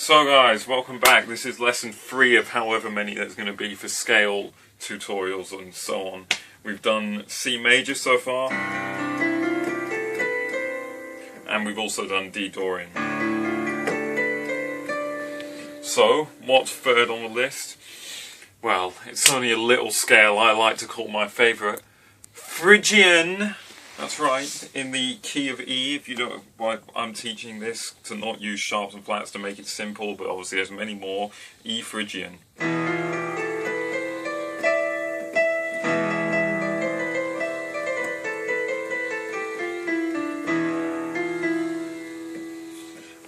So guys, welcome back. This is lesson 3 of however many there's going to be for scale tutorials and so on. We've done C major so far, and we've also done D Dorian. So, what's third on the list? Well, it's only a little scale I like to call my favourite, Phrygian. That's right, in the key of E. If you don't, well, I'm teaching this to not use sharps and flats to make it simple, but obviously there's many more. E Phrygian.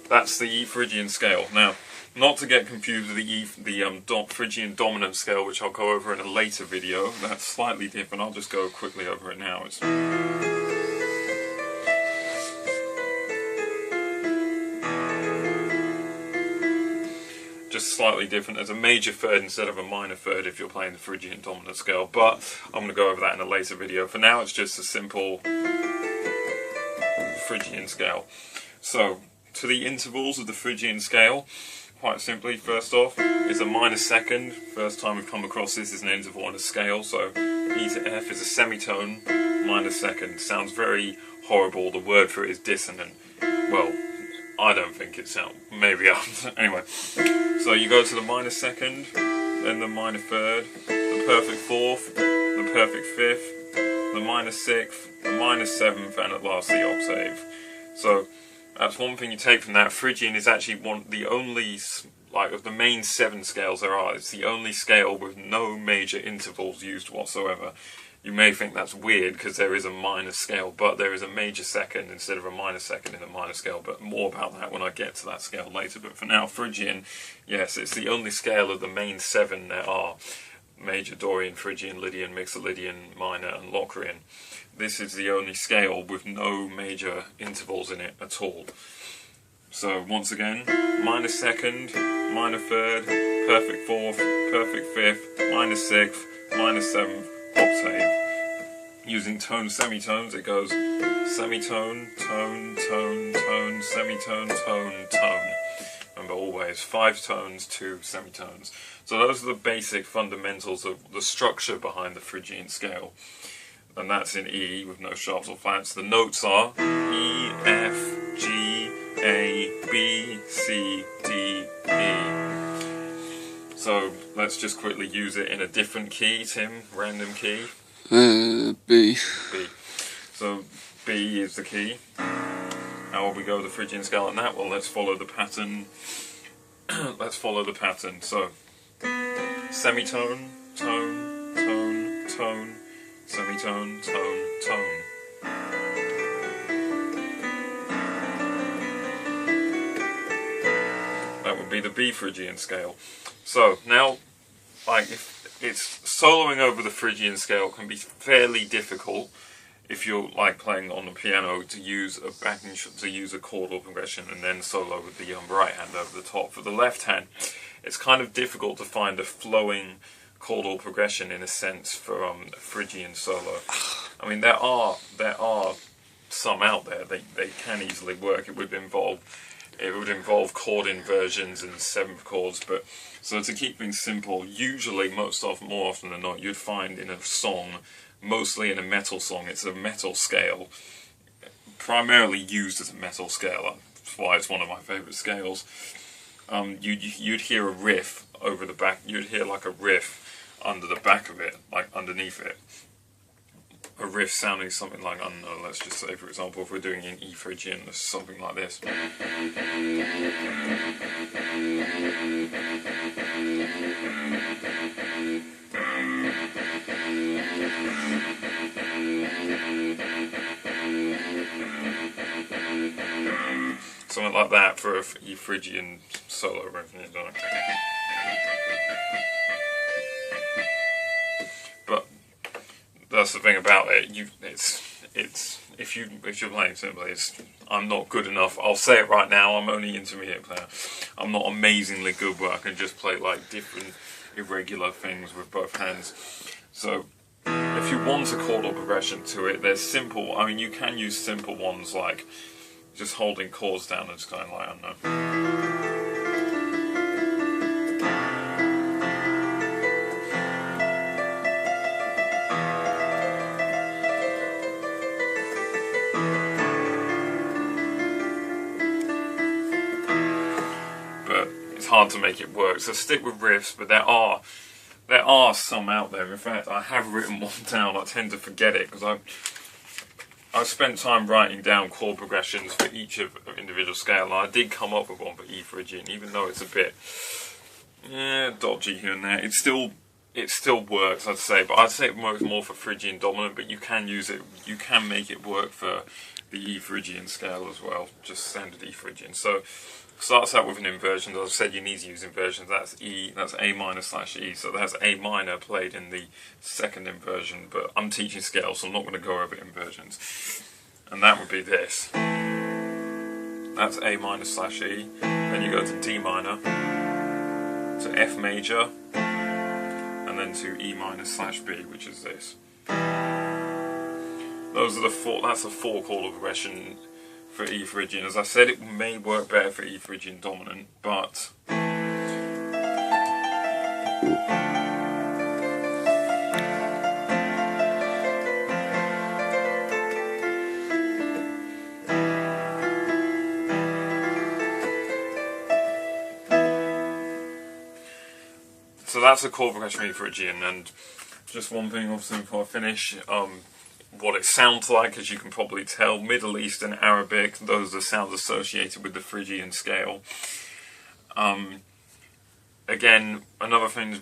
That's the E Phrygian scale. Now, not to get confused with the Phrygian dominant scale, which I'll go over in a later video. That's slightly different. I'll just go quickly over it now. It's just slightly different. There's a major third instead of a minor third if you're playing the Phrygian dominant scale, but I'm going to go over that in a later video. For now, it's just a simple Phrygian scale. So, to the intervals of the Phrygian scale, quite simply, first off, is a minor second. First time we've come across this is an interval on a scale, so E to F is a semitone, minor second. Sounds very horrible. The word for it is dissonant. Well, I don't think it sounds. Maybe anyway. So you go to the minor second, then the minor third, the perfect fourth, the perfect fifth, the minor sixth, the minor seventh, and at last the octave. So that's one thing you take from that. Phrygian is actually the only, like, of the main 7 scales there are, it's the only scale with no major intervals used whatsoever. You may think that's weird because there is a minor scale, but there is a major second instead of a minor second in the minor scale, but more about that when I get to that scale later. But for now, Phrygian, yes, it's the only scale of the main 7 there are. Major, Dorian, Phrygian, Lydian, Mixolydian, minor, and Locrian. This is the only scale with no major intervals in it at all. So, once again, minor second, minor third, perfect fourth, perfect fifth, minor sixth, minor seventh, octave. Using tone semitones, it goes semitone, tone, tone, tone, semitone, tone, tone. Remember, always 5 tones, 2 semitones. So those are the basic fundamentals of the structure behind the Phrygian scale. And that's in E with no sharps or flats. The notes are E, F, G, A, B, C, D, E. So let's just quickly use it in a different key, Tim, random key. B. B. So B is the key. How will we go the Phrygian scale on that? Well, let's follow the pattern. Let's follow the pattern. So semitone, tone, tone, tone, semitone, tone, tone. That would be the B Phrygian scale. So now, like, if it's soloing over the Phrygian scale can be fairly difficult if you're like playing on the piano to use a chordal progression and then solo with the right hand over the top. For the left hand, it's kind of difficult to find a flowing chordal progression in a sense for a Phrygian solo. I mean, there are some out there. They can easily work. It would involve chord inversions and 7th chords, but so to keep things simple, usually more often than not, you'd find in a song, mostly in a metal song, it's a metal scale, primarily used as a metal scale. That's why it's one of my favourite scales. You'd hear a riff over the back. You'd hear like a riff under the back of it, like underneath it. A riff sounding something like, I don't know, let's just say, for example, if we're doing an E Phrygian, it's something like this. Something like that for a E Phrygian solo riff. But that's the thing about it. If you're playing simply, I'm not good enough. I'll say it right now. I'm only intermediate player. I'm not amazingly good where I can just play like different irregular things with both hands. So if you want a chordal progression to it, there's simple. I mean, you can use simple ones like just holding chords down and just going like, I don't know. hard to make it work. So stick with riffs, but there are some out there. In fact, I have written one down. I tend to forget it because I've spent time writing down chord progressions for each of individual scale, and I did come up with one for E Phrygian, even though it's a bit dodgy here and there. It still works, I'd say, but I'd say it works more for Phrygian dominant, but you can use it, you can make it work for the E Phrygian scale as well, just standard E Phrygian. So starts out with an inversion. As I've said, you need to use inversions. That's A minor / E, so that's A minor played in the second inversion, but I'm teaching scales, so I'm not going to go over inversions. And that would be this. That's A minor / E, then you go to D minor, to F major, and then to E minor / B, which is this. Those are the four, that's a 4-chord progression for E Phrygian. As I said, it may work better for E Phrygian dominant, but so that's a chord progression for E Phrygian. And just one thing obviously before I finish, what it sounds like, as you can probably tell, Middle Eastern, Arabic, those are sounds associated with the Phrygian scale. Again, another thing is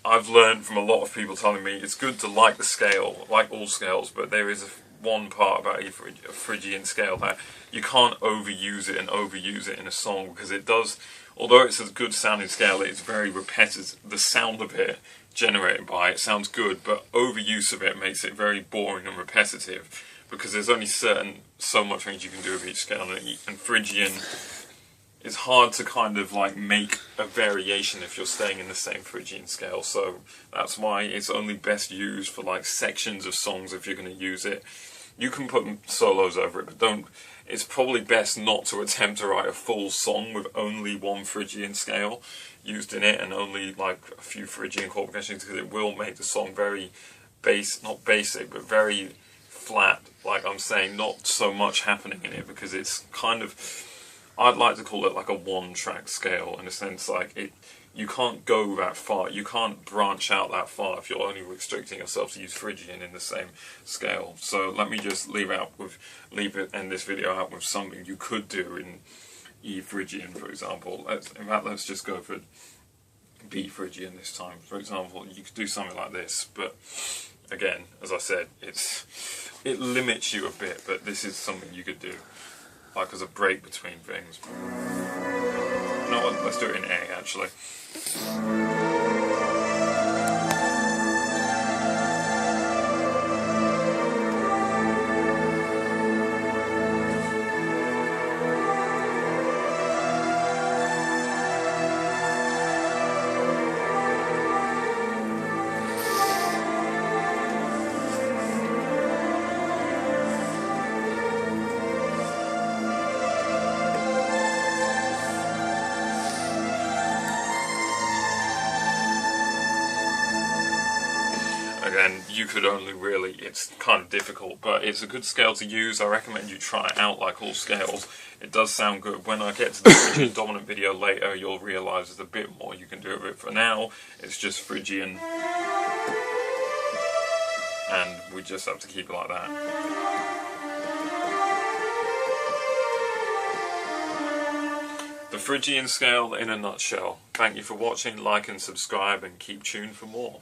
I've learned from a lot of people telling me it's good to like the scale, like all scales, but there is one part about a Phrygian scale that you can't overuse it in a song, because it does, although it's a good sounding scale, it's very repetitive. The sound of it generated by it sounds good, but overuse of it makes it very boring and repetitive, because there's only so much things you can do with each scale, and Phrygian is hard to kind of like make a variation if you're staying in the same Phrygian scale. So that's why it's only best used for like sections of songs. If you're going to use it, you can put solos over it, but it's probably best not to attempt to write a full song with only one Phrygian scale used in it and only like a few Phrygian chord progressions, because it will make the song very not basic, but very flat. Like I'm saying, not so much happening in it, because it's kind of, I'd like to call it like a one-track scale, in a sense. Like you can't go that far, you can't branch out that far if you're only restricting yourself to use Phrygian in the same scale. So let me just end this video out with something you could do in E Phrygian, for example. Let's just go for B Phrygian this time. For example, you could do something like this, but again, as I said, it limits you a bit, but this is something you could do, like as a break between things. You know what, let's do it in A, actually. Again, you could only really, it's kind of difficult, but it's a good scale to use. I recommend you try it out like all scales. It does sound good. When I get to the Phrygian dominant video later, you'll realise there's a bit more you can do with it. For now, it's just Phrygian, and we just have to keep it like that. The Phrygian scale in a nutshell. Thank you for watching, like and subscribe, and keep tuned for more.